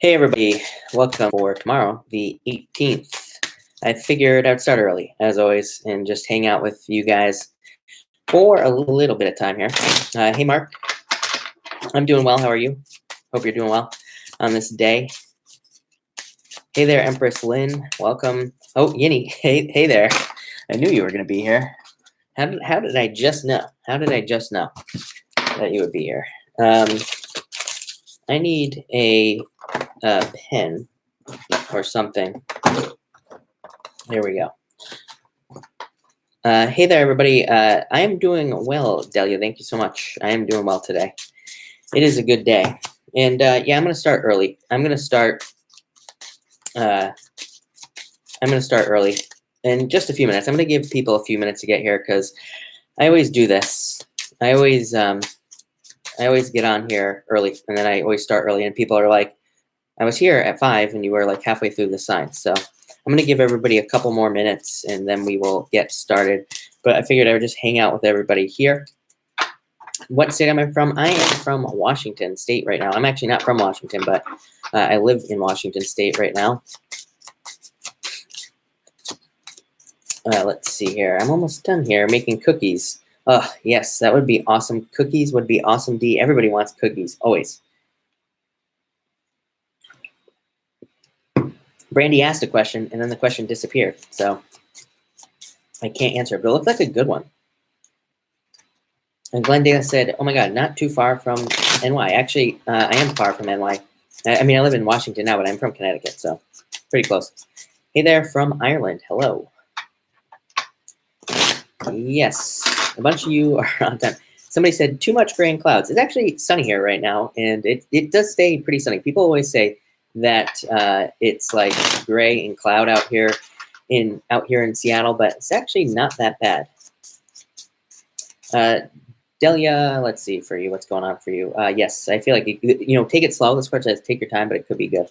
Hey everybody, welcome for tomorrow, the 18th. I figured I'd start early, as always, and just hang out with you guys for a little bit of time here. Hey Mark, I'm doing well. How are you? Hope you're doing well on this day. Hey there, Empress Lynn. Welcome. Oh, Yinny. Hey there. I knew you were going to be here. How did I just know? How did I just know that you would be here? I need a pen or something. There we go. Hey there, everybody. I am doing well, Delia. Thank you so much. I am doing well today. It is a good day. And yeah, I'm going to start early. I'm going to start early in just a few minutes. I'm going to give people a few minutes to get here because I always do this. I always get on here early, and then I always start early, and people are like, I was here at 5 and you were like halfway through the sign. So I'm going to give everybody a couple more minutes and then we will get started. But I figured I would just hang out with everybody here. What state am I from? I am from Washington State right now. I'm actually not from Washington, but I live in Washington State right now. Let's see here. I'm almost done here making cookies. Oh, yes, that would be awesome. Cookies would be awesome, D. Everybody wants cookies, always. Brandy asked a question, and then the question disappeared. So I can't answer it, but it looked like a good one. And Glendale said, oh my God, not too far from NY. Actually, I am far from NY. I mean, I live in Washington now, but I'm from Connecticut, so pretty close. Hey there from Ireland. Hello. Yes, a bunch of you are on time. Somebody said, too much gray and clouds. It's actually sunny here right now, and it does stay pretty sunny. People always say that it's like gray and cloud out here in Seattle, but it's actually not that bad. Delia, let's see for you, what's going on for you? Yes, I feel like, take it slow. This part says take your time, but it could be good.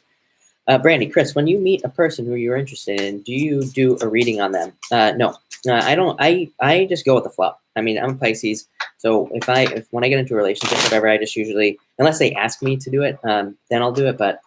Brandy, Chris, when you meet a person who you're interested in, do you do a reading on them? No, I don't. I just go with the flow. I mean, I'm a Pisces, so when I get into a relationship, whatever, I just usually, unless they ask me to do it, then I'll do it. But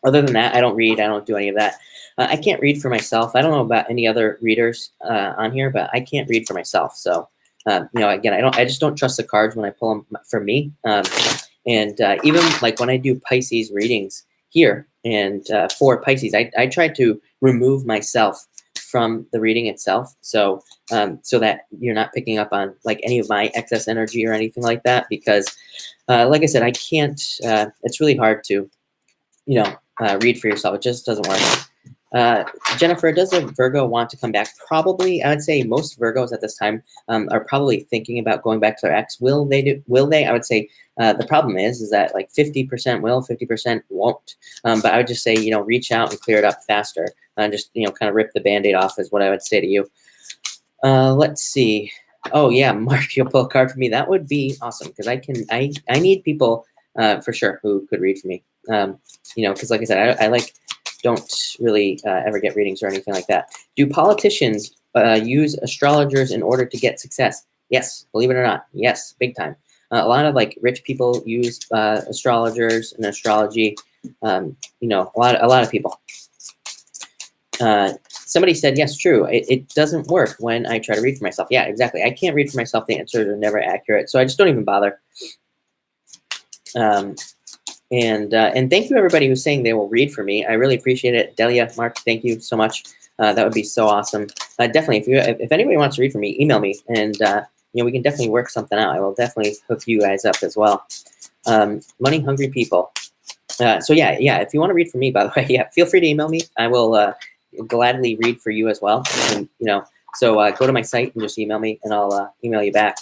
other than that, I don't read. I don't do any of that. I can't read for myself. I don't know about any other readers on here, but I can't read for myself. So, again, I just don't trust the cards when I pull them for me. And even like when I do Pisces readings here and for Pisces, I try to remove myself from the reading itself. So, so that you're not picking up on like any of my excess energy or anything like that, because like I said, I can't, it's really hard to, read for yourself. It just doesn't work. Jennifer, does a Virgo want to come back? Probably. I would say most Virgos at this time are probably thinking about going back to their ex. Will they? I would say the problem is that like 50% will, 50% won't. But I would just say, reach out and clear it up faster. Just, kind of rip the Band-Aid off is what I would say to you. Let's see. Oh yeah, Mark, you'll pull a card for me. That would be awesome because I need people for sure who could read for me. Because like I said, I don't really ever get readings or anything like that. Do politicians use astrologers in order to get success? Yes, believe it or not. Yes, big time. A lot of like rich people use astrologers and astrology. A lot of people. Somebody said, yes, true. It doesn't work when I try to read for myself. Yeah, exactly. I can't read for myself. The answers are never accurate. So I just don't even bother. And thank you everybody who's saying they will read for me. I really appreciate it. Delia, Mark, thank you so much. That would be so awesome. Definitely, if anybody wants to read for me, email me, and we can definitely work something out. I will definitely hook you guys up as well. Money hungry people. So yeah, if you want to read for me, by the way, yeah, feel free to email me. I will gladly read for you as well. And so go to my site and just email me, and I'll email you back.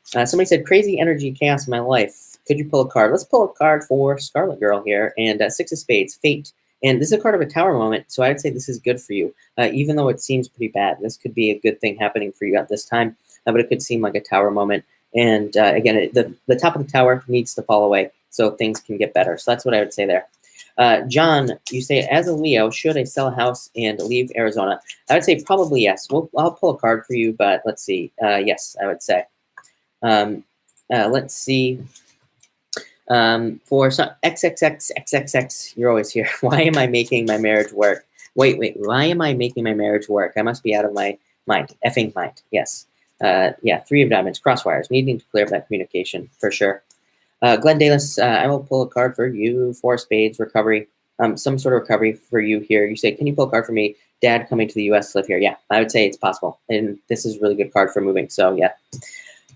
Somebody said crazy energy, chaos in my life. Could you pull a card? Let's pull a card for Scarlet Girl here. And Six of Spades, Fate. And this is a card of a Tower moment, so I would say this is good for you. Even though it seems pretty bad, this could be a good thing happening for you at this time. But it could seem like a Tower moment. And again, the top of the tower needs to fall away so things can get better. So that's what I would say there. John, you say, as a Leo, should I sell a house and leave Arizona? I would say probably yes. I'll pull a card for you, but let's see. Yes, I would say. Let's see. For some XXX, you're always here. Why am I making my marriage work? Wait, why am I making my marriage work? I must be out of my mind, effing mind. Yes. Yeah, 3 of diamonds, crosswires, needing to clear up that communication for sure. Glenn Dalis, I will pull a card for you. 4 spades, recovery, some sort of recovery for you here. You say, can you pull a card for me? Dad coming to the U.S. to live here. Yeah, I would say it's possible. And this is a really good card for moving. So yeah.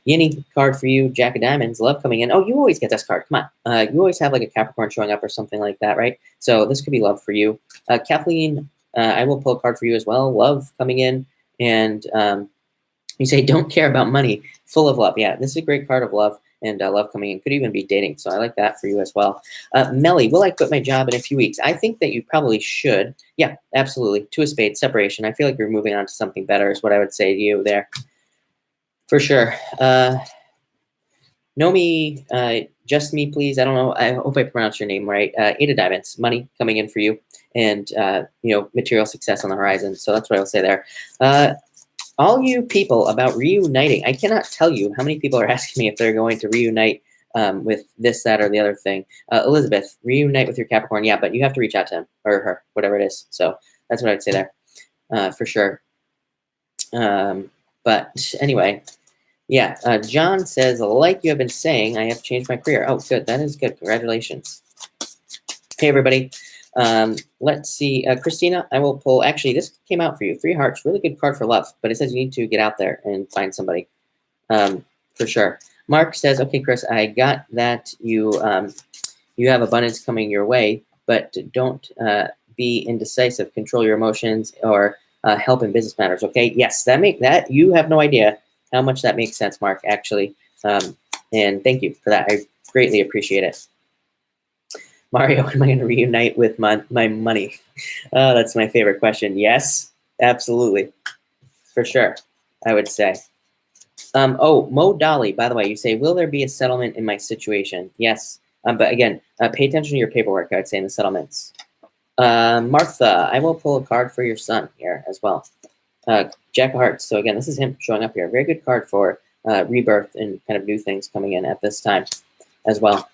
Yinny, card for you. Jack of diamonds, love coming in. Oh, you always get this card. Come on. You always have like a Capricorn showing up or something like that, right? So this could be love for you. Kathleen, I will pull a card for you as well. Love coming in. And you say, don't care about money. Full of love. Yeah, this is a great card of love. And love coming in. Could even be dating. So I like that for you as well. Melly, will I quit my job in a few weeks? I think that you probably should. Yeah, absolutely. 2 of spades, separation. I feel like you're moving on to something better is what I would say to you there. For sure. Nomi, just me, please. I don't know. I hope I pronounced your name right. 8 of diamonds, money coming in for you, and material success on the horizon. So that's what I will say there. All you people about reuniting. I cannot tell you how many people are asking me if they're going to reunite with this, that, or the other thing. Elizabeth, reunite with your Capricorn. Yeah, but you have to reach out to him or her, whatever it is. So that's what I'd say there, for sure. But anyway. Yeah, John says, like you have been saying, I have changed my career. Oh, good. That is good. Congratulations. Hey, everybody. Let's see. Christina, I will pull. Actually, this came out for you. 3 hearts. Really good card for love. But it says you need to get out there and find somebody, for sure. Mark says, okay, Chris, I got that you have abundance coming your way, but don't be indecisive. Control your emotions or help in business matters, okay? Yes, that you have no idea how much that makes sense, Mark, actually. And thank you for that. I greatly appreciate it. Mario, am I going to reunite with my money? That's my favorite question. Yes, absolutely. For sure, I would say. Oh, Mo Dolly, by the way, you say, will there be a settlement in my situation? Yes. But again, pay attention to your paperwork, I would say, in the settlements. Martha, I will pull a card for your son here as well. Jack of Hearts. So again, this is him showing up here. Very good card for rebirth and kind of new things coming in at this time as well.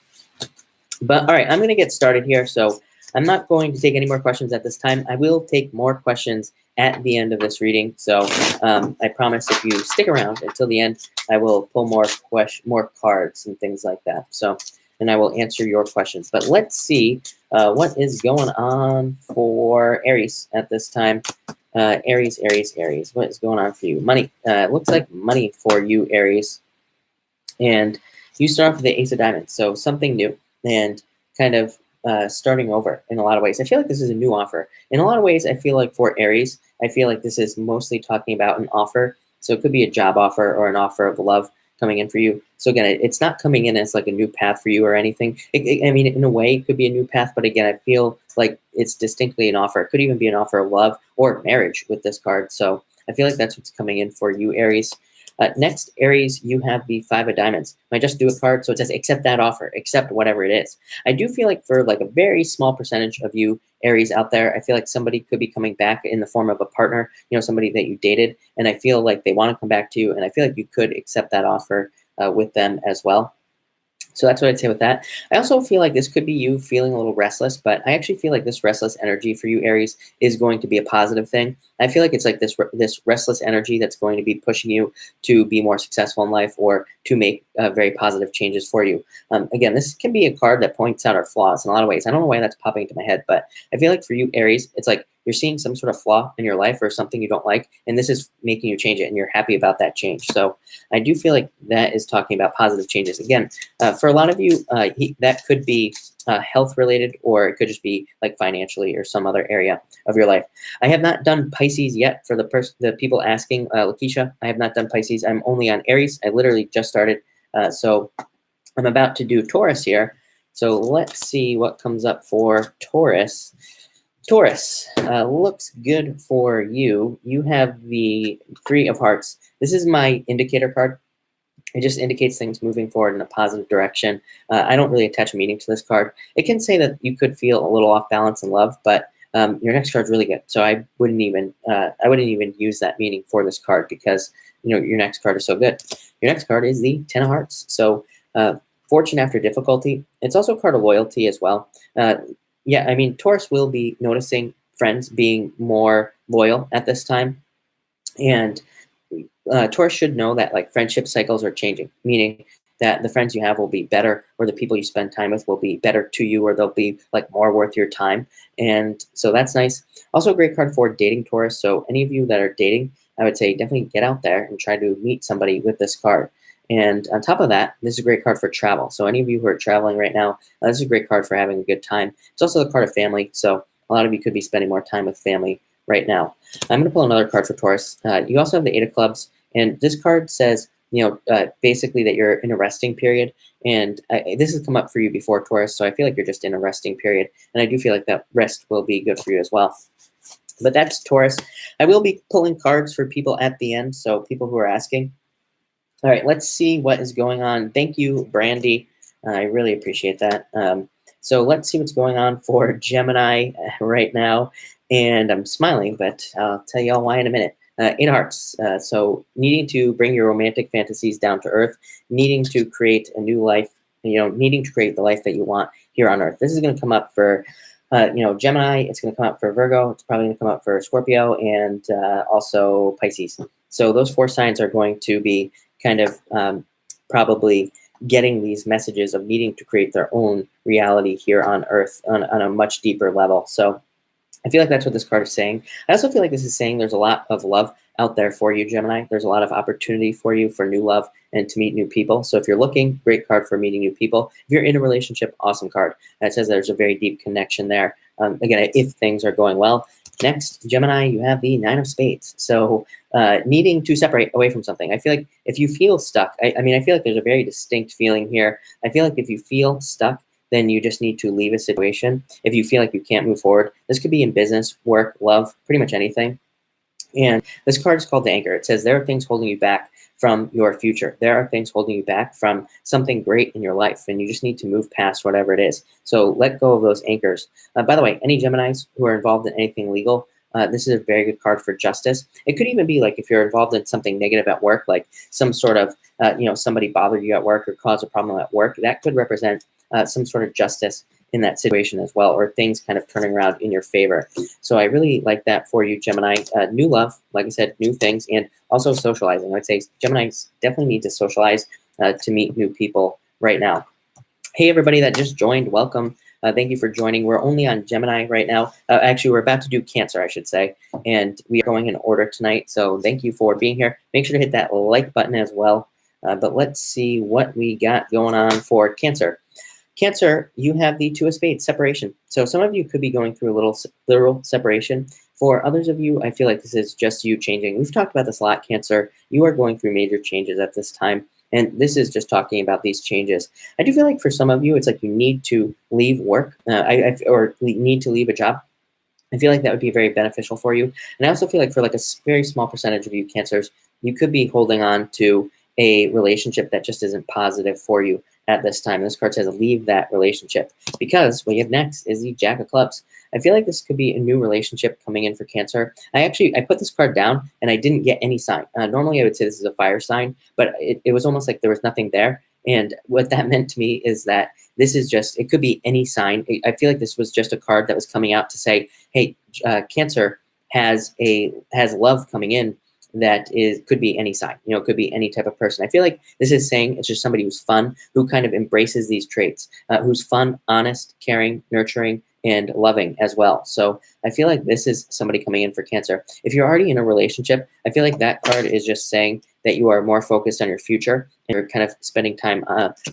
But all right, I'm going to get started here. So I'm not going to take any more questions at this time. I will take more questions at the end of this reading. So I promise if you stick around until the end, I will pull more cards and things like that. So, and I will answer your questions. But let's see what is going on for Aries at this time. Aries, what is going on for you? Money. Looks like money for you, Aries. And you start off with the Ace of Diamonds, so something new and kind of starting over in a lot of ways. I feel like this is a new offer. In a lot of ways, I feel like for Aries, I feel like this is mostly talking about an offer. So it could be a job offer or an offer of love coming in for you. So again, it's not coming in as like a new path for you or anything. I mean, in a way, it could be a new path, but again, I feel like it's distinctly an offer. It could even be an offer of love or marriage with this card. So I feel like that's what's coming in for you, Aries. Next, Aries, you have the 5 of diamonds. My just do it card. So it says, accept that offer, accept whatever it is. I do feel like for like a very small percentage of you Aries out there, I feel like somebody could be coming back in the form of a partner, somebody that you dated. And I feel like they want to come back to you. And I feel like you could accept that offer with them as well. So that's what I'd say with that. I also feel like this could be you feeling a little restless, but I actually feel like this restless energy for you, Aries, is going to be a positive thing. I feel like it's like this restless energy that's going to be pushing you to be more successful in life or to make very positive changes for you. Again, this can be a card that points out our flaws in a lot of ways. I don't know why that's popping into my head, but I feel like for you, Aries, it's like you're seeing some sort of flaw in your life or something you don't like, and this is making you change it, and you're happy about that change. So I do feel like that is talking about positive changes. Again, for a lot of you, that could be health related, or it could just be like financially or some other area of your life. I have not done Pisces yet. For the people asking, Lakeisha, I have not done Pisces. I'm only on Aries. I literally just started. So I'm about to do Taurus here. So let's see what comes up for Taurus. Taurus, looks good for you. You have the 3 of Hearts. This is my indicator card. It just indicates things moving forward in a positive direction. I don't really attach a meaning to this card. It can say that you could feel a little off balance in love, but your next card's really good. So I wouldn't even use that meaning for this card because your next card is so good. Your next card is the 10 of Hearts. So Fortune after difficulty. It's also a card of loyalty as well. Yeah, I mean, Taurus will be noticing friends being more loyal at this time. And Taurus should know that like friendship cycles are changing, meaning that the friends you have will be better, or the people you spend time with will be better to you, or they'll be like more worth your time. And so that's nice. Also a great card for dating, Taurus. So any of you that are dating, I would say definitely get out there and try to meet somebody with this card. And on top of that, this is a great card for travel. So any of you who are traveling right now, this is a great card for having a good time. It's also a card of family. So a lot of you could be spending more time with family right now. I'm going to pull another card for Taurus. You also have the Eight of Clubs. And this card says, basically that you're in a resting period. And this has come up for you before, Taurus. So I feel like you're just in a resting period. And I do feel like that rest will be good for you as well. But that's Taurus. I will be pulling cards for people at the end. So people who are asking. All right, let's see what is going on. Thank you, Brandy. I really appreciate that. So let's see what's going on for Gemini right now. And I'm smiling, but I'll tell you all why in a minute. Eight of Hearts. So needing to bring your romantic fantasies down to earth, needing to create a new life, needing to create the life that you want here on earth. This is going to come up for, Gemini. It's going to come up for Virgo. It's probably going to come up for Scorpio and also Pisces. So those 4 signs are going to be kind of probably getting these messages of needing to create their own reality here on earth on a much deeper level. So I feel like that's what this card is saying. I also feel like this is saying there's a lot of love out there for you, Gemini. There's a lot of opportunity for you for new love and to meet new people. So if you're looking, great card for meeting new people. If you're in a relationship, awesome card. That says there's a very deep connection there. Again, if things are going well. Next, Gemini, you have the Nine of Spades. So needing to separate away from something. I feel like if you feel stuck, I feel like there's a very distinct feeling here. I feel like if you feel stuck, then you just need to leave a situation. If you feel like you can't move forward, this could be in business, work, love, pretty much anything. And this card is called the Anchor. It says there are things holding you back from your future. There are things holding you back from something great in your life, and you just need to move past whatever it is. So let go of those anchors. By the way, any Geminis who are involved in anything legal, this is a very good card for justice. It could even be like if you're involved in something negative at work, like some sort of, somebody bothered you at work or caused a problem at work, that could represent some sort of justice in that situation as well, or things kind of turning around in your favor. So I really like that for you, Gemini. New love, like I said, new things, and also socializing. I'd say Geminis definitely need to socialize to meet new people right now. Hey, everybody that just joined, welcome. Thank you for joining. We're only on Gemini right now. Actually, we're about to do Cancer, I should say, and we are going in order tonight. So thank you for being here. Make sure to hit that like button as well. But let's see what we got going on for Cancer. Cancer, you have the Two of Spades, separation. So some of you could be going through a little literal separation. For others of you, I feel like this is just you changing. We've talked about this a lot, Cancer. You are going through major changes at this time. And this is just talking about these changes. I do feel like for some of you, it's like you need to leave work or need to leave a job. I feel like that would be very beneficial for you. And I also feel like for like a very small percentage of you Cancers, you could be holding on to a relationship that just isn't positive for you at this time. This card says leave that relationship, because what you have next is the Jack of Clubs. I feel like this could be a new relationship coming in for Cancer. I put this card down and I didn't get any sign. Normally I would say this is a fire sign, but it was almost like there was nothing there. And what that meant to me is that this is just, it could be any sign. I feel like this was just a card that was coming out to say, hey, Cancer has love coming in that could be any sign, it could be any type of person. I feel like this is saying it's just somebody who's fun, who kind of embraces these traits, who's fun, honest, caring, nurturing, and loving as well. So I feel like this is somebody coming in for Cancer. If you're already in a relationship, I feel like that card is just saying that you are more focused on your future and you're kind of spending time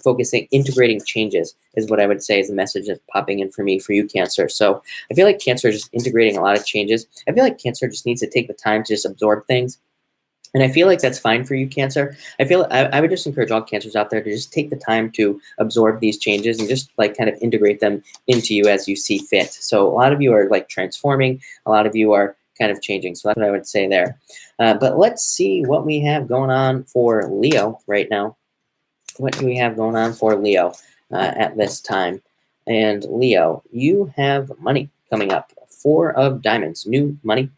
focusing, integrating changes is what I would say is the message that's popping in for me, for you, Cancer. So I feel like Cancer is just integrating a lot of changes. I feel like Cancer just needs to take the time to just absorb things. And I feel like that's fine for you, Cancer. I would just encourage all Cancers out there to just take the time to absorb these changes and just like kind of integrate them into you as you see fit. So a lot of you are like transforming. A lot of you are kind of changing. So that's what I would say there. But let's see what we have going on for Leo right now. What do we have going on for Leo at this time? And Leo, you have money coming up. 4 of Diamonds, new money.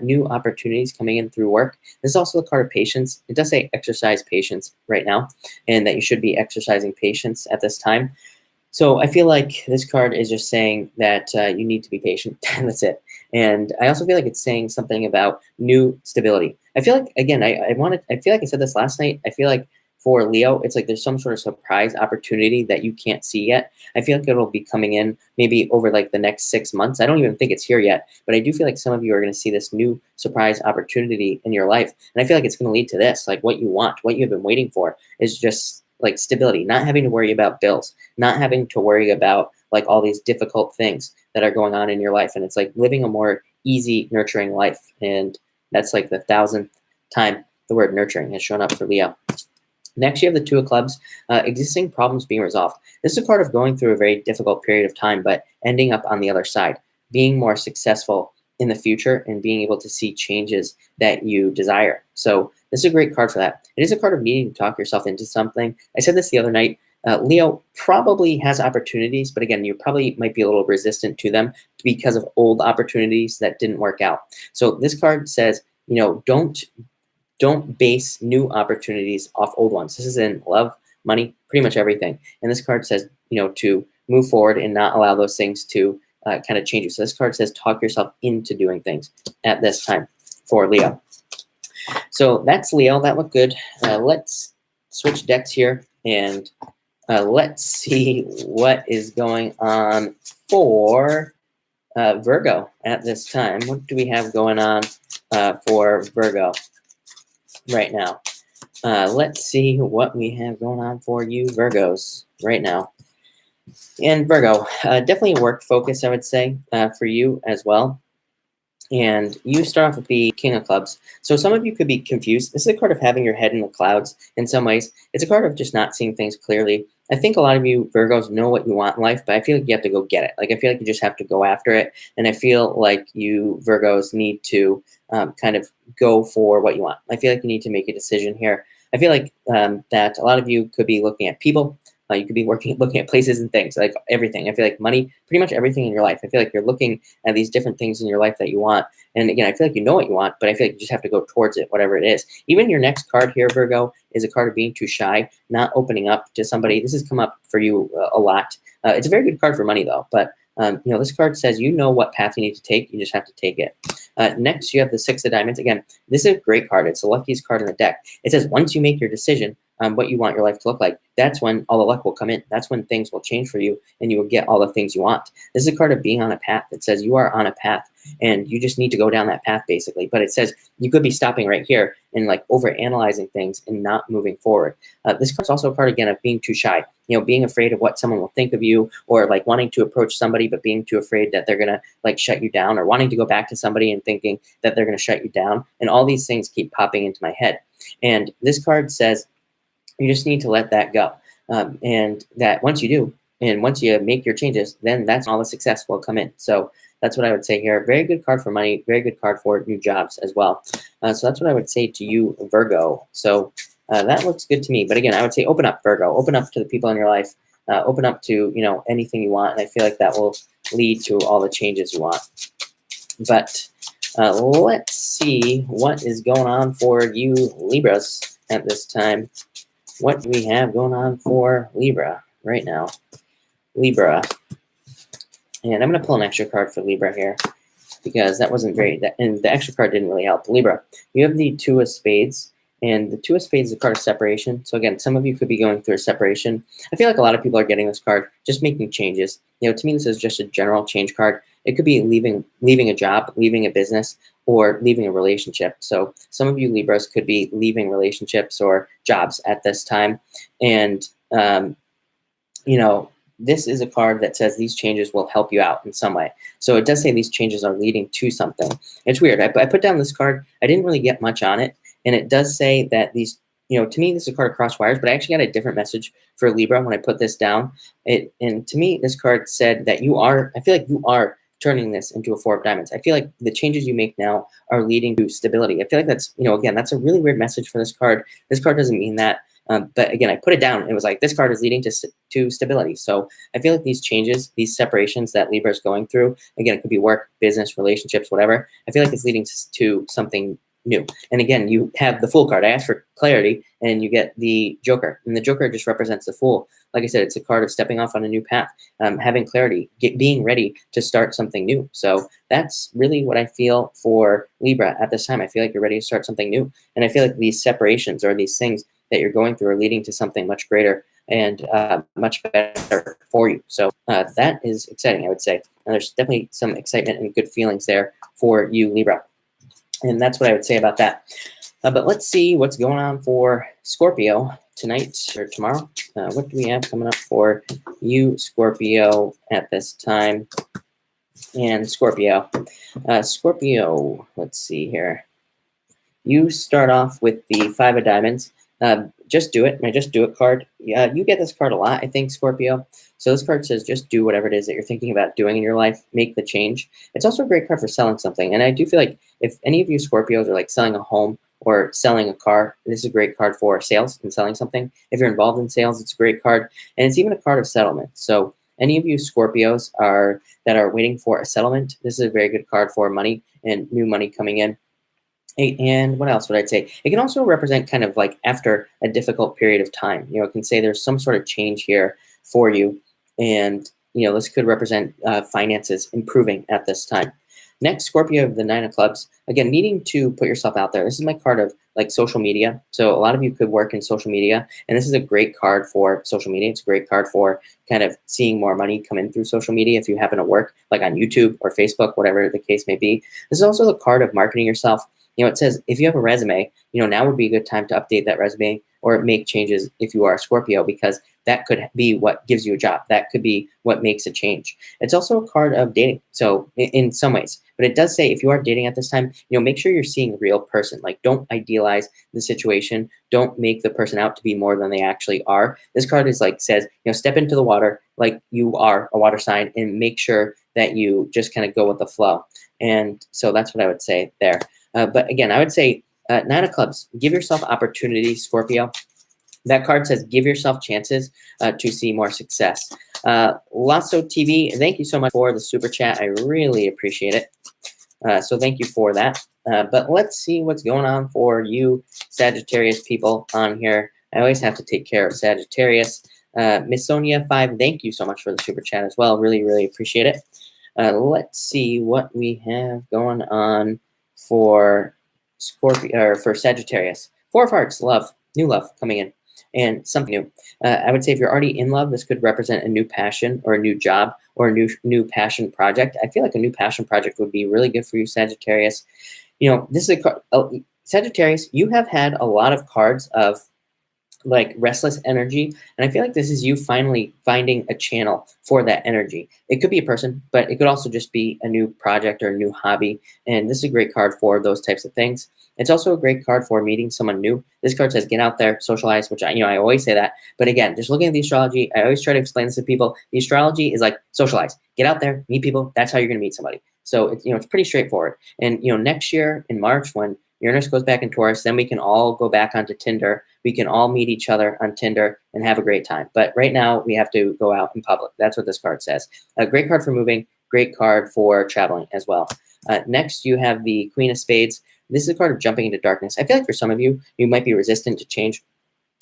new opportunities coming in through work. This is also the card of patience. It does say exercise patience right now, and that you should be exercising patience at this time. So I feel like this card is just saying that you need to be patient. That's it. And I also feel like it's saying something about new stability. I feel like, again, I feel like I said this last night. I feel like for Leo, it's like there's some sort of surprise opportunity that you can't see yet. I feel like it'll be coming in maybe over like the next 6 months. I don't even think it's here yet, but I do feel like some of you are going to see this new surprise opportunity in your life. And I feel like it's going to lead to this, like what you want, what you've been waiting for is just like stability, not having to worry about bills, not having to worry about like all these difficult things that are going on in your life. And it's like living a more easy, nurturing life. And that's like the 1,000th time the word nurturing has shown up for Leo. Next, you have the Two of Clubs, existing problems being resolved. This is a card of going through a very difficult period of time, but ending up on the other side, being more successful in the future and being able to see changes that you desire. So this is a great card for that. It is a card of needing to talk yourself into something. I said this the other night. Leo probably has opportunities, but again, you probably might be a little resistant to them because of old opportunities that didn't work out. So this card says, don't base new opportunities off old ones. This is in love, money, pretty much everything. And this card says, to move forward and not allow those things to kind of change you. So this card says, talk yourself into doing things at this time for Leo. So that's Leo. That looked good. Let's switch decks here and let's see what is going on for Virgo at this time. What do we have going on for Virgo right now? Let's see what we have going on for you Virgos right now. And Virgo, definitely a work focus, I would say, for you as well. And you start off with the King of Clubs. So some of you could be confused. This is a card of having your head in the clouds in some ways. It's a card of just not seeing things clearly. I think a lot of you Virgos know what you want in life, but I feel like you have to go get it. Like I feel like you just have to go after it. And I feel like you Virgos need to kind of go for what you want. I feel like you need to make a decision here. I feel like that a lot of you could be looking at people. You could be looking at places and things, like everything. I feel like money, pretty much everything in your life. I feel like you're looking at these different things in your life that you want. And again, I feel like you know what you want, but I feel like you just have to go towards it, whatever it is. Even your next card here, Virgo, is a card of being too shy, not opening up to somebody. This has come up for you a lot. It's a very good card for money, though. But this card says you know what path you need to take. You just have to take it. Next, you have the Six of Diamonds. Again, this is a great card. It's the luckiest card in the deck. It says once you make your decision, what you want your life to look like, that's when all the luck will come in. That's when things will change for you and you will get all the things you want. This is a card of being on a path. It says you are on a path and you just need to go down that path basically. But it says you could be stopping right here and like over analyzing things and not moving forward. This card's also a card again of being too shy, being afraid of what someone will think of you, or like wanting to approach somebody but being too afraid that they're gonna like shut you down, or wanting to go back to somebody and thinking that they're gonna shut you down. And all these things keep popping into my head. And this card says you just need to let that go. And that once you do, and once you make your changes, then that's all the success will come in. So that's what I would say here. Very good card for money, very good card for new jobs as well. So that's what I would say to you, Virgo. So that looks good to me. But again, I would say open up, Virgo. Open up to the people in your life. Open up to, anything you want. And I feel like that will lead to all the changes you want. But let's see what is going on for you Libras at this time. What do we have going on for Libra right now? Libra. And I'm going to pull an extra card for Libra here because that wasn't great. And the extra card didn't really help. Libra, you have the Two of Spades. And the Two of Spades is a card of separation. So again, some of you could be going through a separation. I feel like a lot of people are getting this card, just making changes. To me, this is just a general change card. It could be leaving a job, leaving a business, or leaving a relationship. So some of you Libras could be leaving relationships or jobs at this time. And, this is a card that says these changes will help you out in some way. So it does say these changes are leading to something. It's weird. I put down this card. I didn't really get much on it. And it does say that these, to me, this is a card of cross wires, but I actually got a different message for Libra when I put this down. And to me, this card said that I feel like you are turning this into a Four of Diamonds. I feel like the changes you make now are leading to stability. I feel like that's, again, that's a really weird message for this card. This card doesn't mean that. But again, I put it down. It was like, this card is leading to stability. So I feel like these changes, these separations that Libra is going through, again, it could be work, business, relationships, whatever. I feel like it's leading to something new. And again, you have the Fool card. I asked for clarity, and you get the Joker. And the Joker just represents the Fool. Like I said, it's a card of stepping off on a new path, having clarity, being ready to start something new. So that's really what I feel for Libra at this time. I feel like you're ready to start something new. And I feel like these separations or these things that you're going through are leading to something much greater and much better for you. So that is exciting, I would say. And there's definitely some excitement and good feelings there for you, Libra. And that's what I would say about that. But let's see what's going on for Scorpio tonight or tomorrow. What do we have coming up for you, Scorpio, at this time? And Scorpio, let's see here. You start off with the Five of Diamonds. Just do it. My Just Do It card. Yeah, you get this card a lot, I think, Scorpio. So this card says just do whatever it is that you're thinking about doing in your life. Make the change. It's also a great card for selling something. And I do feel like if any of you Scorpios are like selling a home or selling a car, this is a great card for sales and selling something. If you're involved in sales, it's a great card. And it's even a card of settlement. So any of you Scorpios that are waiting for a settlement, this is a very good card for money and new money coming in. And what else would I say? It can also represent kind of like after a difficult period of time. You know, it can say there's some sort of change here for you. And, you know, this could represent finances improving at this time. Next, Scorpio, the Nine of Clubs. Again, needing to put yourself out there. This is my card of like social media. So a lot of you could work in social media. And this is a great card for social media. It's a great card for kind of seeing more money come in through social media if you happen to work like on YouTube or Facebook, whatever the case may be. This is also the card of marketing yourself. You know, it says if you have a resume, you know, now would be a good time to update that resume or make changes if you are a Scorpio, because that could be what gives you a job. That could be what makes a change. It's also a card of dating. So in some ways, but it does say if you are dating at this time, you know, make sure you're seeing a real person. Like, don't idealize the situation. Don't make the person out to be more than they actually are. This card is like, says, you know, step into the water like you are a water sign and make sure that you just kind of go with the flow. And so that's what I would say there. But again, I would say Nine of Clubs, give yourself opportunities, Scorpio. That card says give yourself chances to see more success. Lasso TV, thank you so much for the super chat. I really appreciate it. So thank you for that. But let's see what's going on for you Sagittarius people on here. I always have to take care of Sagittarius. Miss Sonia 5, thank you so much for the super chat as well. Really, really appreciate it. Let's see what we have going on for Scorpio or for Sagittarius. Four of Hearts, love, new love coming in, and something new. I would say if you're already in love, this could represent a new passion or a new job or a new passion project. I feel like a new passion project would be really good for you, Sagittarius. You know, this is Sagittarius. You have had a lot of cards of like restless energy, and I feel like this is you finally finding a channel for that energy. It could be a person, but it could also just be a new project or a new hobby, and this is a great card for those types of things. It's also a great card for meeting someone new. This card says get out there, socialize, which I always say that, but again, just looking at the astrology, I always try to explain this to people. The astrology is like socialize, get out there, meet people. That's how you're going to meet somebody. So it's, you know, it's pretty straightforward. And you know, next year in March when Uranus goes back in Taurus, then we can all go back onto Tinder. We can all meet each other on Tinder and have a great time. But right now, we have to go out in public. That's what this card says. A great card for moving, great card for traveling as well. Next, you have the Queen of Spades. This is a card of jumping into darkness. I feel like for some of you, you might be resistant to change,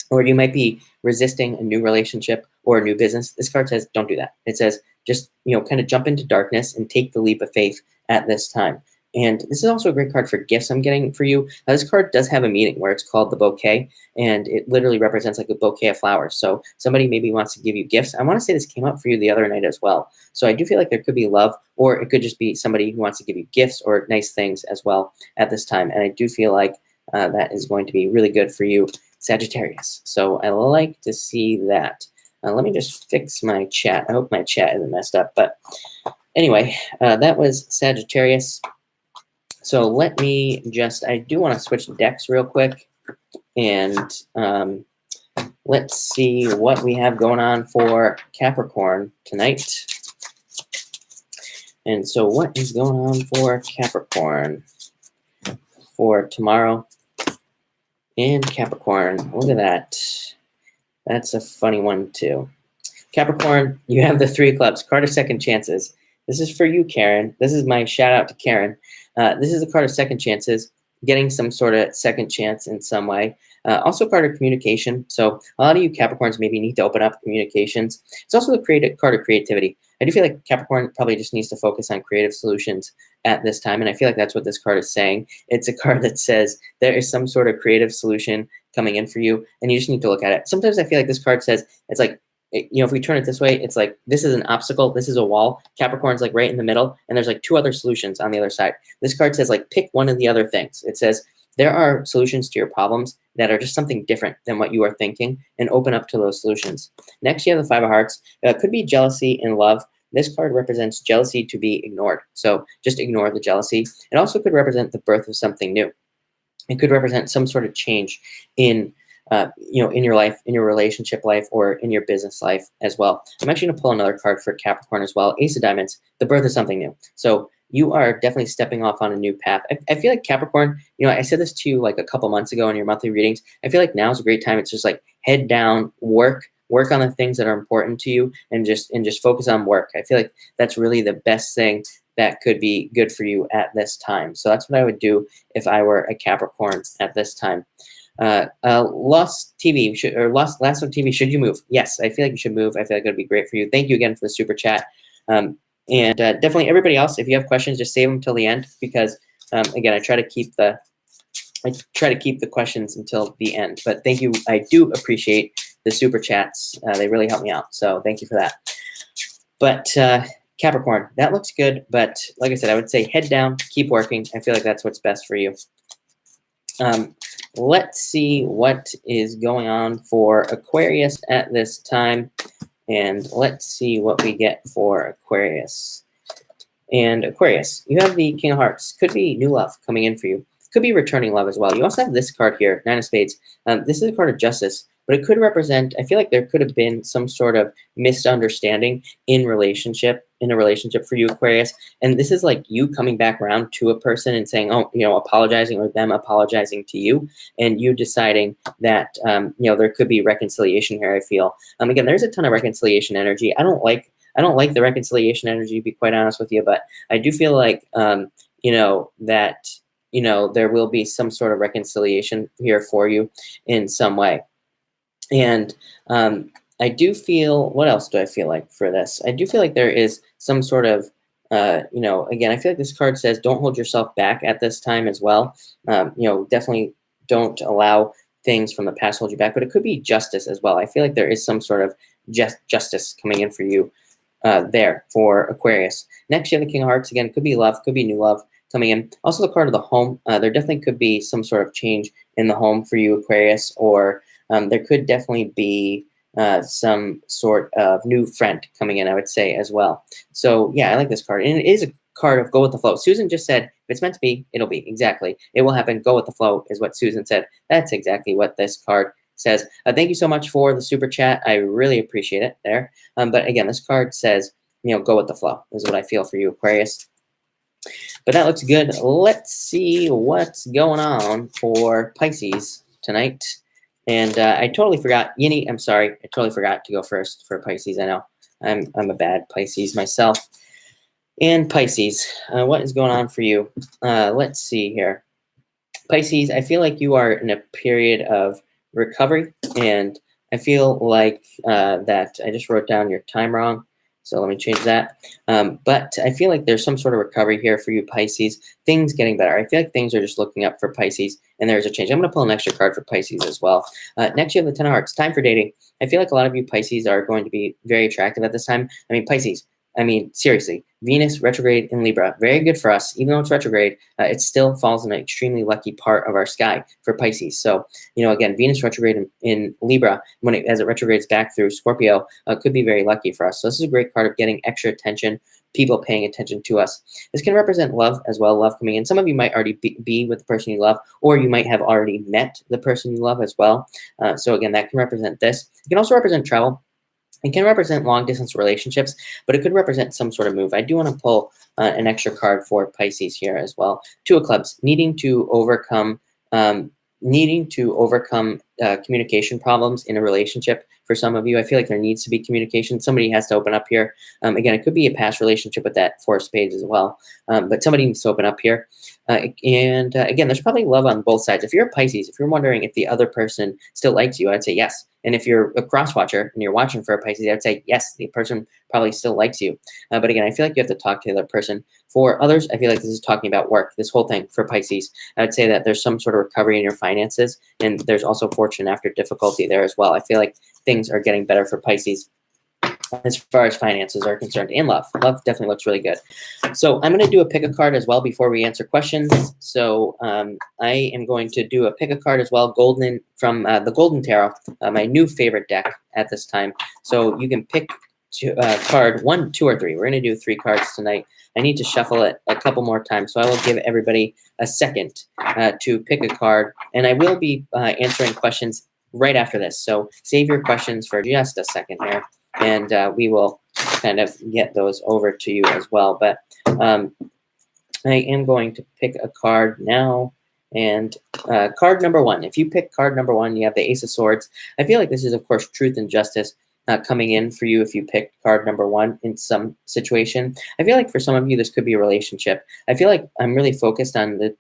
or you might be resisting a new relationship or a new business. This card says don't do that. It says just, you know, kind of jump into darkness and take the leap of faith at this time. And this is also a great card for gifts I'm getting for you. Now, this card does have a meaning where it's called the bouquet, and it literally represents like a bouquet of flowers. So somebody maybe wants to give you gifts. I want to say this came up for you the other night as well. So I do feel like there could be love, or it could just be somebody who wants to give you gifts or nice things as well at this time. And I do feel like that is going to be really good for you, Sagittarius. So I like to see that. Let me just fix my chat. I hope my chat isn't messed up. But anyway, that was Sagittarius. So let me just, I do want to switch decks real quick, and let's see what we have going on for Capricorn tonight. And so what is going on for Capricorn for tomorrow? And Capricorn, look at that. That's a funny one too. Capricorn, you have the 3 of clubs, card of second chances. This is for you, Karen. This is my shout out to Karen. This is a card of second chances, getting some sort of second chance in some way. Also a card of communication. So a lot of you Capricorns maybe need to open up communications. It's also a card of creativity. I do feel like Capricorn probably just needs to focus on creative solutions at this time. And I feel like that's what this card is saying. It's a card that says there is some sort of creative solution coming in for you, and you just need to look at it. Sometimes I feel like this card says, it's like, if we turn it this way, it's like, this is an obstacle, this is a wall. Capricorn's like right in the middle, and there's like 2 other solutions on the other side. This card says, like, pick one of the other things. It says, there are solutions to your problems that are just something different than what you are thinking, and open up to those solutions. Next, you have the 5 of Hearts. Could be jealousy and love. This card represents jealousy to be ignored. So just ignore the jealousy. It also could represent the birth of something new. It could represent some sort of change in in your life, in your relationship life, or in your business life as well. I'm actually going to pull another card for Capricorn as well. Ace of Diamonds, the birth of something new. So you are definitely stepping off on a new path. I feel like Capricorn, I said this to you like a couple months ago in your monthly readings. I feel like now is a great time. It's just like head down, work on the things that are important to you, and just focus on work. I feel like that's really the best thing that could be good for you at this time. So that's what I would do if I were a Capricorn at this time. Lost TV Last on TV. Should you move? Yes, I feel like you should move. I feel like it would be great for you. Thank you again for the super chat. And definitely everybody else, if you have questions, just save them till the end, because again, I try to keep the questions until the end. But thank you. I do appreciate the super chats. They really help me out. So thank you for that. But Capricorn, that looks good. But like I said, I would say head down, keep working. I feel like that's what's best for you. Let's see what is going on for Aquarius at this time. And let's see what we get for Aquarius. And Aquarius, you have the King of Hearts. Could be new love coming in for you. Could be returning love as well. You also have this card here, 9 of Spades. This is a card of justice, but it could represent, I feel like there could have been some sort of misunderstanding in a relationship for you, Aquarius. And this is like you coming back around to a person and saying, apologizing, or them apologizing to you, and you deciding that, there could be reconciliation here, I feel. Again, there's a ton of reconciliation energy. I don't like the reconciliation energy, to be quite honest with you, but I do feel like, that, there will be some sort of reconciliation here for you in some way. And I do feel, what else do I feel like for this? I do feel like there is some sort of, again, I feel like this card says don't hold yourself back at this time as well. Definitely don't allow things from the past hold you back, but it could be justice as well. I feel like there is some sort of justice coming in for you there for Aquarius. Next, you have the King of Hearts. Again, could be love, could be new love coming in. Also the card of the home. There definitely could be some sort of change in the home for you, Aquarius, or there could definitely be some sort of new friend coming in, I would say, as well. So yeah, I like this card. And it is a card of go with the flow. Susan just said, if it's meant to be, it'll be. Exactly. It will happen. Go with the flow is what Susan said. That's exactly what this card says. Thank you so much for the super chat. I really appreciate it there. But again, this card says, go with the flow is what I feel for you, Aquarius. But that looks good. Let's see what's going on for Pisces tonight. And I totally forgot, Yini, I'm sorry. I totally forgot to go first for Pisces. I know I'm a bad Pisces myself. And Pisces, what is going on for you? Let's see here. Pisces, I feel like you are in a period of recovery. And I feel like that I just wrote down your time wrong. So let me change that. But I feel like there's some sort of recovery here for you, Pisces. Things getting better. I feel like things are just looking up for Pisces, and there's a change. I'm going to pull an extra card for Pisces as well. Next, you have the 10 of Hearts. Time for dating. I feel like a lot of you Pisces are going to be very attractive at this time. I mean, Pisces, seriously, Venus retrograde in Libra, very good for us. Even though it's retrograde, it still falls in an extremely lucky part of our sky for Pisces. So, again, Venus retrograde in Libra, as it retrogrades back through Scorpio, could be very lucky for us. So this is a great card of getting extra attention, people paying attention to us. This can represent love as well, love coming in. Some of you might already be with the person you love, or you might have already met the person you love as well. So again, that can represent this. It can also represent travel. It can represent long-distance relationships, but it could represent some sort of move. I do want to pull an extra card for Pisces here as well. 2 of Clubs, needing to overcome needing to overcome communication problems in a relationship. For some of you, I feel like there needs to be communication. Somebody has to open up here. Again, it could be a past relationship with that Four of Spades as well, but somebody needs to open up here. Again, there's probably love on both sides. If you're a Pisces, if you're wondering if the other person still likes you, I'd say yes. And if you're a cross watcher and you're watching for a Pisces, I'd say yes, the person probably still likes you. But again, I feel like you have to talk to the other person. For others, I feel like this is talking about work, this whole thing for Pisces. I'd say that there's some sort of recovery in your finances, and there's also fortune after difficulty there as well. I feel like things are getting better for Pisces as far as finances are concerned, and love. Love definitely looks really good. So I'm going to do a pick a card as well before we answer questions. So I am going to do a pick a card as well, golden from the Golden Tarot, my new favorite deck at this time. So you can pick card 1, 2, or 3. We're going to do 3 cards tonight. I need to shuffle it a couple more times, so I will give everybody a second to pick a card, and I will be answering questions right after this. So save your questions for just a second here, and we will kind of get those over to you as well. But I am going to pick a card now, and card number 1. If you pick card number 1, you have the Ace of Swords. I feel like this is, of course, truth and justice coming in for you if you pick card number 1 in some situation. I feel like for some of you, this could be a relationship. I feel like I'm really focused on the,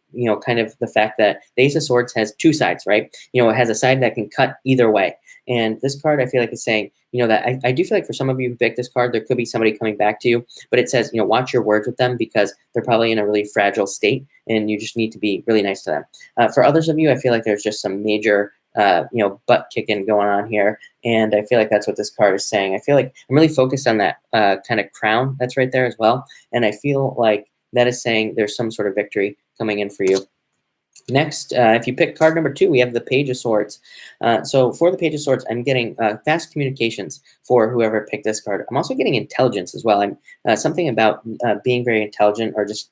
kind of the fact that the Ace of Swords has 2 sides, right? It has a side that can cut either way. And this card, I feel like is saying, that I do feel like for some of you who pick this card, there could be somebody coming back to you, but it says, watch your words with them because they're probably in a really fragile state and you just need to be really nice to them. For others of you, I feel like there's just some major butt kicking going on here. And I feel like that's what this card is saying. I feel like I'm really focused on that kind of crown that's right there as well. And I feel like that is saying there's some sort of victory coming in for you. Next, if you pick card number 2, we have the Page of Swords. So for the Page of Swords, I'm getting fast communications for whoever picked this card. I'm also getting intelligence as well. I'm something about being very intelligent or just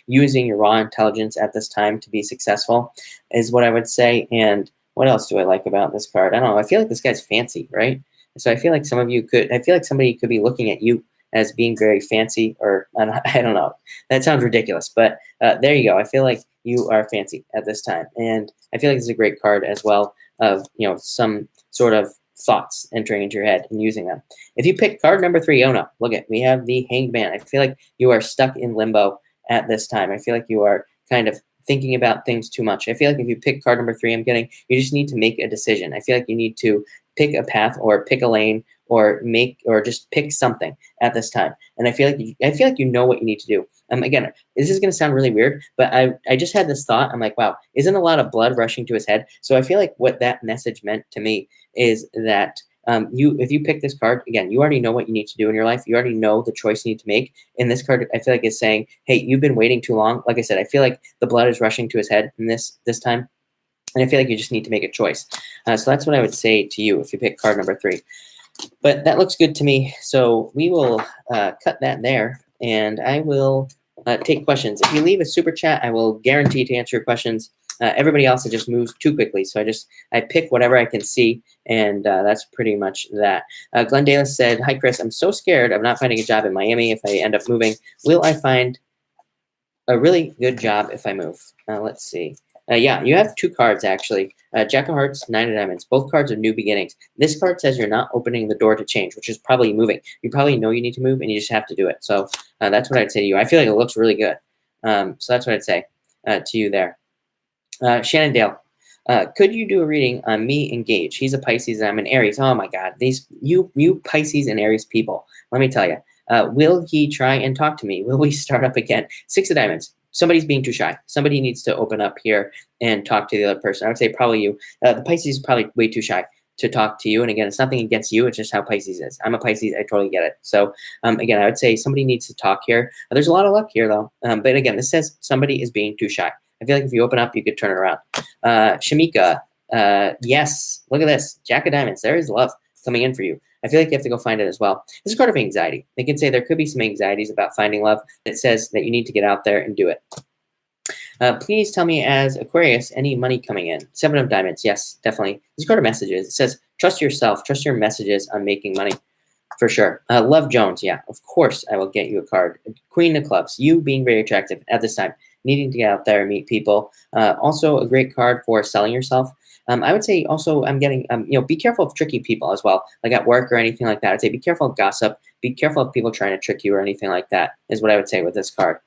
using your raw intelligence at this time to be successful is what I would say. And what else do I like about this card? I don't know. I feel like this guy's fancy, right? So I feel like some of you I feel like somebody could be looking at you as being very fancy, or I don't know. That sounds ridiculous, but there you go. I feel like you are fancy at this time. And I feel like this is a great card as well of, some sort of thoughts entering into your head and using them. If you pick card number 3, oh no, look at, we have the Hanged Man. I feel like you are stuck in limbo at this time. I feel like you are kind of thinking about things too much. I feel like if you pick card number 3, you just need to make a decision. I feel like you need to pick a path or pick a lane or just pick something at this time. And I feel like you know what you need to do. Again, this is going to sound really weird, but I just had this thought. I'm like, wow, isn't a lot of blood rushing to his head? So I feel like what that message meant to me is that if you pick this card, again, you already know what you need to do in your life. You already know the choice you need to make. And this card, I feel like is saying, hey, you've been waiting too long. Like I said, I feel like the blood is rushing to his head in this time. And I feel like you just need to make a choice. So that's what I would say to you if you pick card number 3. But that looks good to me. So we will cut that there, and I will take questions. If you leave a super chat, I will guarantee to answer your questions. Everybody else, it just moves too quickly. So I pick whatever I can see, and that's pretty much that. Glenn Dalis said, hi, Chris. I'm so scared of not finding a job in Miami if I end up moving. Will I find a really good job if I move? Let's see. Yeah, you have 2 cards, actually. Jack of Hearts, 9 of Diamonds. Both cards are new beginnings. This card says you're not opening the door to change, which is probably moving. You probably know you need to move, and you just have to do it. So that's what I'd say to you. I feel like it looks really good. So that's what I'd say to you there. Shannon Dale, could you do a reading on me and Gage? He's a Pisces, and I'm an Aries. Oh, my God. You Pisces and Aries people, let me tell you. Will he try and talk to me? Will we start up again? 6 of Diamonds. Somebody's being too shy. Somebody needs to open up here and talk to the other person. I would say probably you. The Pisces is probably way too shy to talk to you. And again, it's nothing against you. It's just how Pisces is. I'm a Pisces. I totally get it. So again, I would say somebody needs to talk here. There's a lot of luck here, though. But again, this says somebody is being too shy. I feel like if you open up, you could turn it around. Shamika, yes. Look at this. Jack of Diamonds. There is love coming in for you. I feel like you have to go find it as well. This is a card of anxiety. They can say there could be some anxieties about finding love. It says that you need to get out there and do it. Please tell me, as Aquarius, any money coming in? 7 of Diamonds. Yes, definitely. This is a card of messages. It says, trust yourself. Trust your messages on making money. For sure. Love Jones. Yeah, of course I will get you a card. Queen of Clubs. You being very attractive at this time. needing to get out there and meet people. Also a great card for selling yourself. I would say also I'm getting, be careful of tricky people as well, like at work or anything like that. I'd say be careful of gossip. Be careful of people trying to trick you or anything like that is what I would say with this card.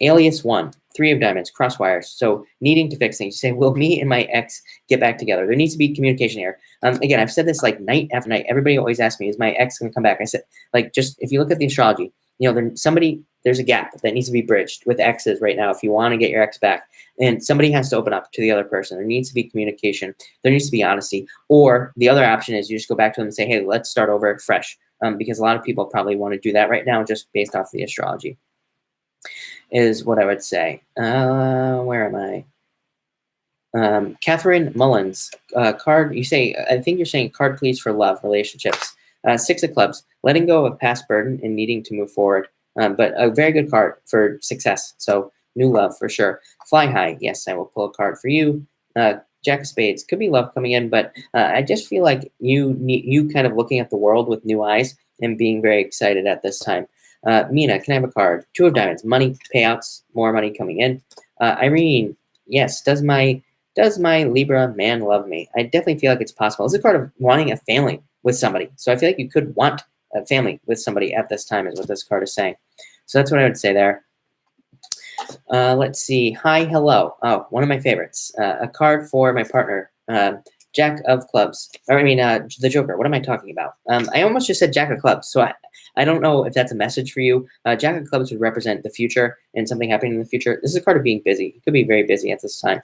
Alias 1, 3 of diamonds, cross wires. So needing to fix things. You say, will me and my ex get back together? There needs to be communication here. Again, I've said this like night after night. Everybody always asks me, is my ex going to come back? I said, like, just if you look at the astrology, there's a gap that needs to be bridged with exes right now if you want to get your ex back. And somebody has to open up to the other person. There needs to be communication. There needs to be honesty. Or the other option is you just go back to them and say, hey, let's start over fresh. Because a lot of people probably want to do that right now just based off the astrology is what I would say. Where am I? Catherine Mullins, card, I think you're saying card please for love, relationships. 6 of clubs, letting go of past burden and needing to move forward. But a very good card for success. So new love for sure. Fly high, yes, I will pull a card for you. Jack of spades, could be love coming in, but I just feel like you kind of looking at the world with new eyes and being very excited at this time. Mina, can I have a card? 2 of diamonds, money, payouts, more money coming in. Irene, yes, does my Libra man love me? I definitely feel like it's possible. It's a card of wanting a family with somebody. So I feel like you could want a family with somebody at this time is what this card is saying. So that's what I would say there. Let's see. Hi, hello. Oh, one of my favorites. A card for my partner. Jack of clubs. The Joker. What am I talking about? I almost just said Jack of clubs. So I don't know if that's a message for you. Jack of clubs would represent the future and something happening in the future. This is a card of being busy. You could be very busy at this time.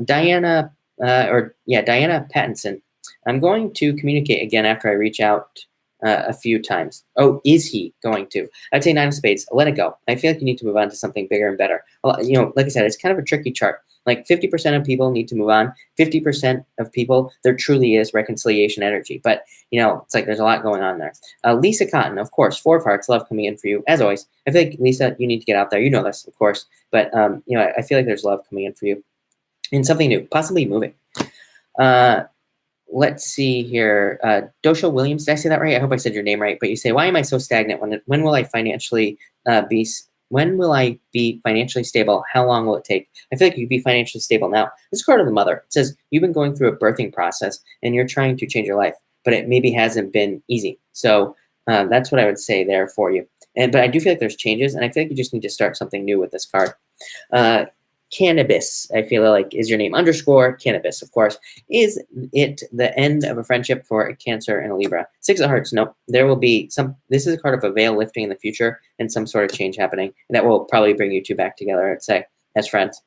Diana Pattinson. I'm going to communicate again after I reach out a few times. Oh, is he going to? I'd say 9 of spades. Let it go. I feel like you need to move on to something bigger and better. Well, like I said, it's kind of a tricky chart. Like 50% of people need to move on. 50% of people, there truly is reconciliation energy. But, it's like there's a lot going on there. Lisa Cotton, of course, 4 of hearts, love coming in for you. As always, I feel like, Lisa, you need to get out there. You know this, of course. But, I feel like there's love coming in for you. And something new, possibly moving. Let's see here. Dosha Williams, did I say that right? I hope I said your name right. But you say, why am I so stagnant? When will I financially when will I be financially stable? How long will it take? I feel like you could be financially stable now. This is card of the mother. It says you've been going through a birthing process and you're trying to change your life, but it maybe hasn't been easy. So that's what I would say there for you. But I do feel like there's changes, and I feel like you just need to start something new with this card. Cannabis, I feel like, is your name. _ cannabis, of course. Is it the end of a friendship for a Cancer and a Libra? 6 of hearts, nope. There will be this is a card of a veil lifting in the future and some sort of change happening. And that will probably bring you two back together, I'd say, as friends.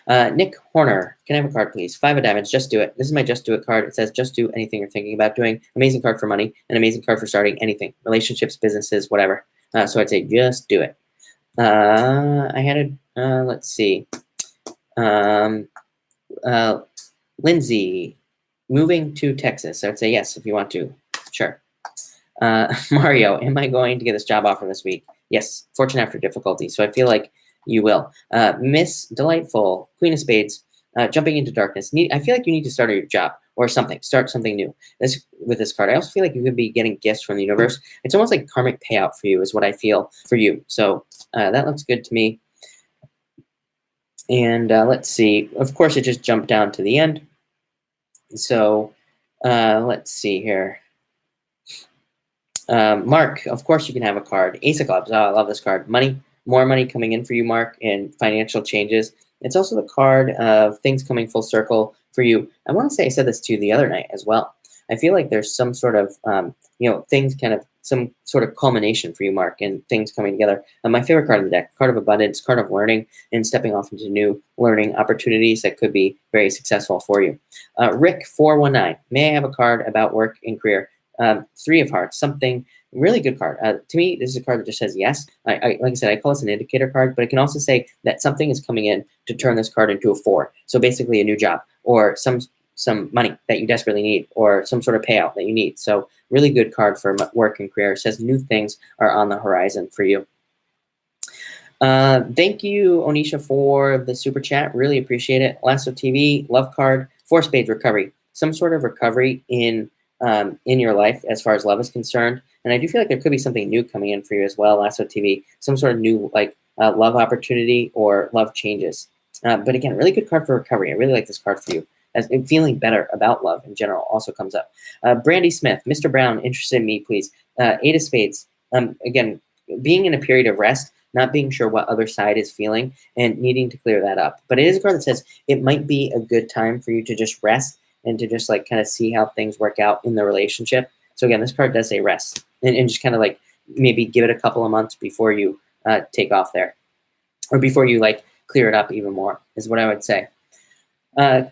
Nick Horner, can I have a card, please? 5 of diamonds, just do it. This is my just do it card. It says just do anything you're thinking about doing. Amazing card for money, an amazing card for starting anything. Relationships, businesses, whatever. So I'd say just do it. I had let's see. Lindsay, moving to Texas. I would say yes if you want to. Sure. Mario, am I going to get this job offer this week? Yes. Fortune after difficulty. So I feel like you will. Miss Delightful, Queen of Spades, jumping into darkness. I feel like you need to start a job or something. Start something new. With this card, I also feel like you could be getting gifts from the universe. It's almost like karmic payout for you is what I feel for you. So that looks good to me. And let's see. Of course, it just jumped down to the end. So let's see here. Mark, of course you can have a card. Ace of Clubs. Oh, I love this card. Money, more money coming in for you, Mark, and financial changes. It's also the card of things coming full circle for you. I want to say I said this to you the other night as well. I feel like there's some sort of, things kind of, some sort of culmination for you, Mark, and things coming together. My favorite card in the deck, card of abundance, card of learning, and stepping off into new learning opportunities that could be very successful for you. Rick 419, may I have a card about work and career? 3 of hearts, something really good card. To me, this is a card that just says yes. Like I said, I call this an indicator card, but it can also say that something is coming in to turn this card into a 4. So basically a new job or some money that you desperately need or some sort of payout that you need. So really good card for work and career. It says new things are on the horizon for you. Thank you, Onisha, for the super chat. Really appreciate it. Lasso TV, love card, 4 spades recovery. Some sort of recovery in your life as far as love is concerned. And I do feel like there could be something new coming in for you as well, Lasso TV. Some sort of new, like, love opportunity or love changes. But again, really good card for recovery. I really like this card for you. As feeling better about love in general also comes up. Brandy Smith, Mr. Brown, interested in me, please. Eight of Spades. Again, being in a period of rest, not being sure what other side is feeling, and needing to clear that up. But it is a card that says it might be a good time for you to just rest and to just like kind of see how things work out in the relationship. So again, this card does say rest and just kind of like maybe give it a couple of months before you take off there, or before you like clear it up even more is what I would say.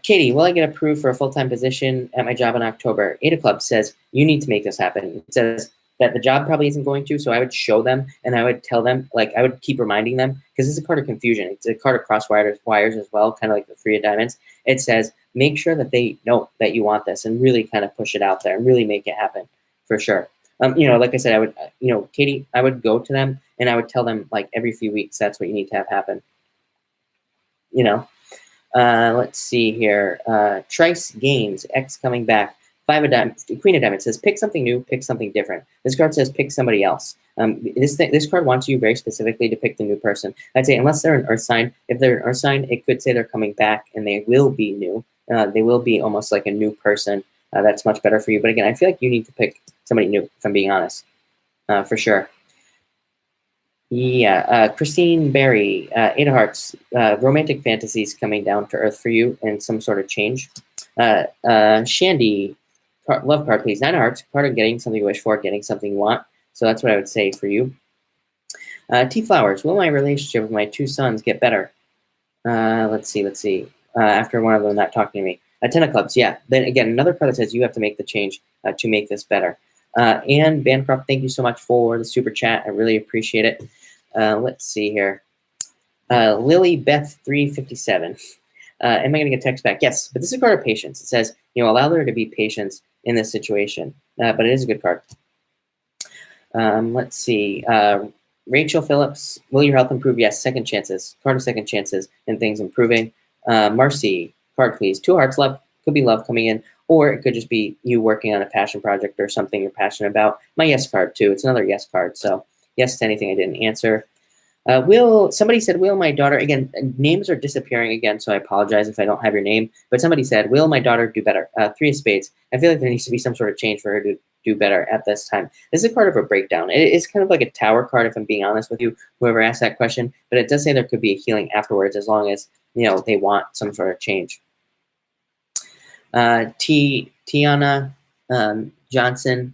Katie, will I get approved for a full-time position at my job in October? 8 of Clubs says you need to make this happen. It says that the job probably isn't going to, so I would show them and I would tell them, like I would keep reminding them, because it's a card of confusion. It's a card of cross wires as well, kind of like the 3 of Diamonds. It says make sure that they know that you want this and really kind of push it out there and really make it happen for sure. Like I said, I would, Katie, I would go to them and I would tell them like every few weeks, that's what you need to have happen. Let's see here. Trice Gaines, X coming back. 5 of Diamonds, Queen of Diamonds says, pick something new, pick something different. This card says, pick somebody else. This card wants you very specifically to pick the new person. I'd say unless they're an Earth sign, if they're an Earth sign, it could say they're coming back and they will be new. They will be almost like a new person. That's much better for you. But again, I feel like you need to pick somebody new, if I'm being honest, for sure. Yeah, Christine Berry, 8 of Hearts, romantic fantasies coming down to earth for you and some sort of change. Shandy, love card, please. 9 of Hearts, card of getting something you wish for, getting something you want. So that's what I would say for you. T Flowers, will my relationship with my 2 sons get better? Let's see. After one of them not talking to me. 10 of Clubs, yeah. Then again, another card that says you have to make the change to make this better. Anne Bancroft, thank you so much for the super chat. I really appreciate it. Let's see here. Lily Beth 357. Am I going to get text back? Yes, but this is a card of patience. It says, allow there to be patience in this situation. But it is a good card. Let's see. Rachel Phillips, will your health improve? Yes, second chances. Card of second chances and things improving. Marcy, card please. 2 Hearts, love. Could be love coming in. Or it could just be you working on a passion project or something you're passionate about. My yes card, too. It's another yes card. So yes to anything I didn't answer. Somebody said, will my daughter, again, names are disappearing again, so I apologize if I don't have your name. But somebody said, will my daughter do better? 3 of Spades. I feel like there needs to be some sort of change for her to do better at this time. This is a card of a breakdown. It's kind of like a tower card, if I'm being honest with you, whoever asked that question. But it does say there could be a healing afterwards as long as, they want some sort of change. Tiana Johnson.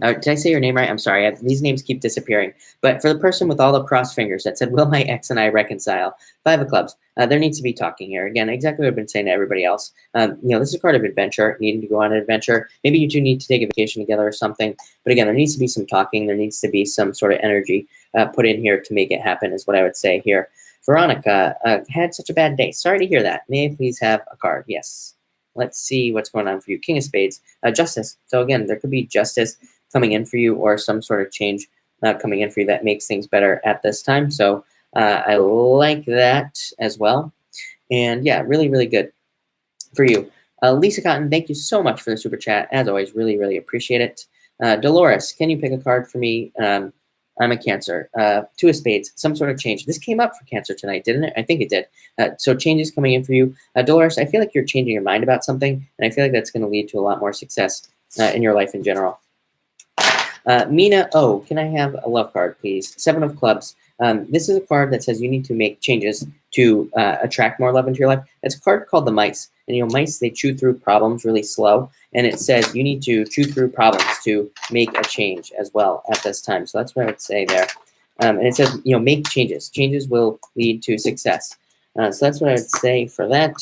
Did I say your name right? I'm sorry. These names keep disappearing. But for the person with all the crossed fingers that said, will my ex and I reconcile? 5 of Clubs. There needs to be talking here. Again, exactly what I've been saying to everybody else. This is a card of adventure, needing to go on an adventure. Maybe you two need to take a vacation together or something. But again, there needs to be some talking. There needs to be some sort of energy put in here to make it happen is what I would say here. Veronica, had such a bad day. Sorry to hear that. May I please have a card? Yes. Let's see what's going on for you. King of Spades. Justice. So again, there could be justice coming in for you or some sort of change coming in for you that makes things better at this time. So I like that as well. And yeah, really, really good for you. Lisa Cotton, thank you so much for the super chat. As always, really, really appreciate it. Dolores, can you pick a card for me? I'm a Cancer. 2 of Spades, some sort of change. This came up for Cancer tonight, didn't it? I think it did. So changes coming in for you. Dolores, I feel like you're changing your mind about something, and I feel like that's going to lead to a lot more success in your life in general. Mina O, can I have a love card, please? 7 of Clubs. This is a card that says you need to make changes to attract more love into your life. It's a card called the Mice. And mice, they chew through problems really slow. And it says you need to chew through problems to make a change as well at this time. So that's what I would say there. And it says, make changes. Changes will lead to success. So that's what I would say for that.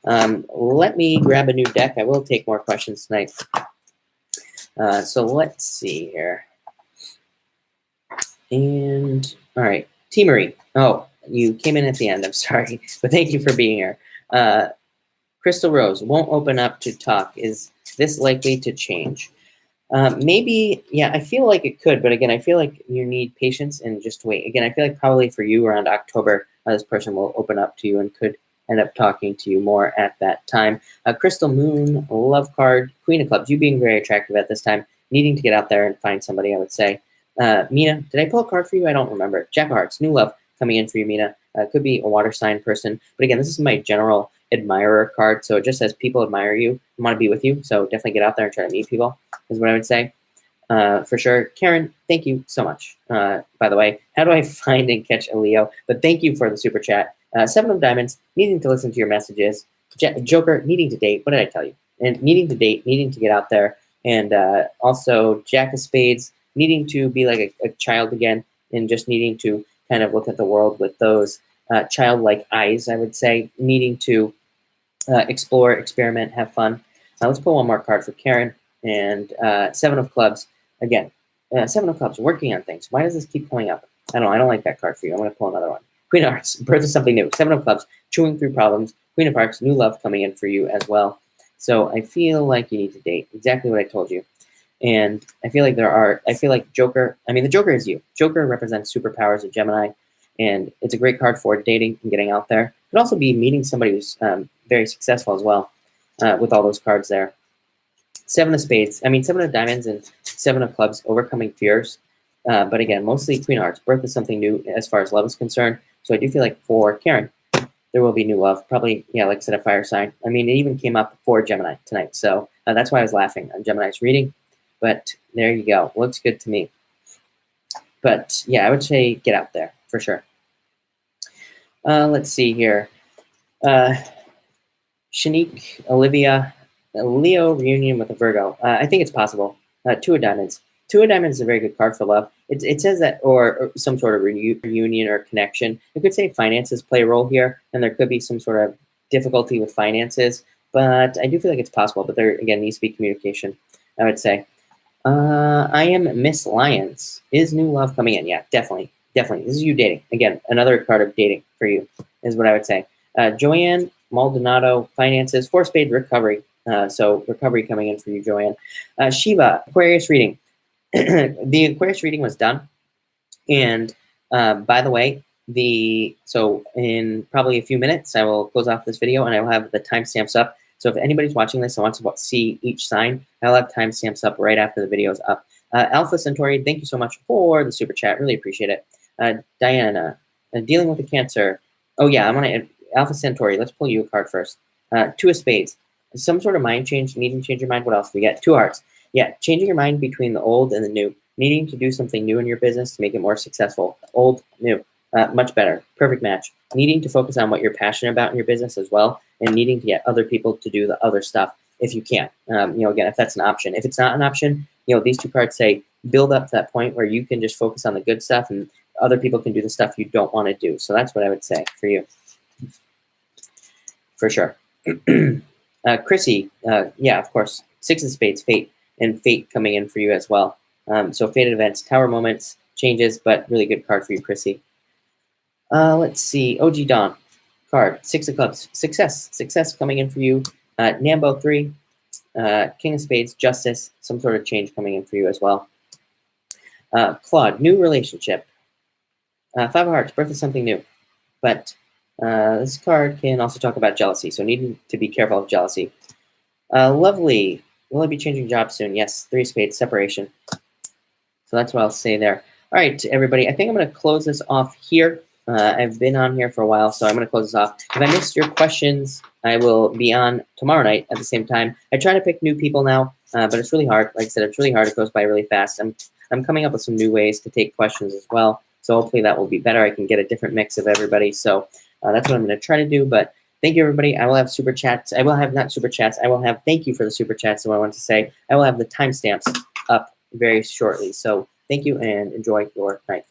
Let me grab a new deck. I will take more questions tonight. So let's see here. And all right, T. Marie. Oh, you came in at the end. I'm sorry, but thank you for being here. Crystal Rose won't open up to talk. Is this likely to change? Maybe, yeah, I feel like it could, but again, I feel like you need patience and just wait. Again, I feel like probably for you around October, this person will open up to you and could end up talking to you more at that time. Crystal Moon, love card, Queen of Clubs, you being very attractive at this time, needing to get out there and find somebody, I would say. Mina, did I pull a card for you? I don't remember. Jack of Hearts, new love, coming in for you, Mina. Could be a water sign person. But again, this is my general admirer card. So it just says people admire you and want to be with you. So definitely get out there and try to meet people is what I would say. For sure. Karen, thank you so much. By the way, how do I find and catch a Leo? But thank you for the super chat. 7 of Diamonds, needing to listen to your messages. Joker, needing to date. What did I tell you? And needing to date, needing to get out there. And also Jack of Spades, needing to be like a child again and just needing to kind of look at the world with those childlike eyes, I would say. Needing to explore, experiment, have fun. Let's pull one more card for Karen. And 7 of Clubs. Again, 7 of Clubs, working on things. Why does this keep coming up? I don't like that card for you. I'm going to pull another one. Queen of Hearts, birth of something new. 7 of Clubs, chewing through problems. Queen of Hearts, new love coming in for you as well. So I feel like you need to date. Exactly what I told you. And I feel like Joker, the Joker is you. Joker represents superpowers of Gemini. And it's a great card for dating and getting out there. It could also be meeting somebody who's very successful as well with all those cards there. 7 of Spades, 7 of Diamonds and 7 of Clubs, overcoming fears. But again, mostly Queen of Hearts, birth of something new as far as love is concerned. So I do feel like for Karen, there will be new love. Probably, like I said, a fire sign. It even came up for Gemini tonight. So that's why I was laughing on Gemini's reading. But there you go. Looks good to me. But yeah, I would say get out there for sure. Let's see here. Shanique, Olivia, a Leo reunion with a Virgo. I think it's possible. 2 of Diamonds. 2 of Diamonds is a very good card for love. It says that, or some sort of reunion or connection. It could say finances play a role here, and there could be some sort of difficulty with finances. But I do feel like it's possible. But there, again, needs to be communication, I would say. I am Miss Lyons. Is new love coming in? Yeah, definitely. Definitely. This is you dating. Again, another card of dating for you is what I would say. Joanne, Maldonado, finances, 4 spade recovery. So recovery coming in for you, Joanne. Shiva, Aquarius reading. The Aquarius reading was done. And by the way, so in probably a few minutes, I will close off this video and I will have the timestamps up. So if anybody's watching this and wants to see each sign, I'll have timestamps up right after the video is up. Alpha Centauri, thank you so much for the super chat. Really appreciate it. Diana, dealing with the Cancer. Oh yeah, I'm gonna Alpha Centauri. Let's pull you a card first. 2 of Spades. Some sort of mind change, needing to change your mind. What else do we get? 2 Hearts. Yeah, changing your mind between the old and the new. Needing to do something new in your business to make it more successful. Old, new. Much better. Perfect match. Needing to focus on what you're passionate about in your business as well, and needing to get other people to do the other stuff if you can. Again, if that's an option. If it's not an option, these 2 cards say build up to that point where you can just focus on the good stuff and other people can do the stuff you don't want to do. So that's what I would say for you. For sure. Chrissy, yeah, of course. 6 of Spades, fate, and fate coming in for you as well. So fated events, tower moments, changes, but really good card for you, Chrissy. Let's see. OG Dawn card, 6 of Clubs, success coming in for you. Nambo 3, King of Spades, justice, some sort of change coming in for you as well. Claude, new relationship. 5 of Hearts, birth of something new. But this card can also talk about jealousy, so needing to be careful of jealousy. Lovely, will I be changing jobs soon? Yes, 3 of Spades, separation. So that's what I'll say there. All right, everybody, I think I'm going to close this off here. I've been on here for a while, so I'm going to close this off. If I missed your questions, I will be on tomorrow night at the same time. I try to pick new people now, but it's really hard. Like I said, it's really hard. It goes by really fast. I'm coming up with some new ways to take questions as well, so hopefully that will be better. I can get a different mix of everybody, so that's what I'm going to try to do. But thank you, everybody. I will have super chats. I will have not super chats. I will have thank you for the super chats. So I want to say I will have the timestamps up very shortly. So thank you and enjoy your night.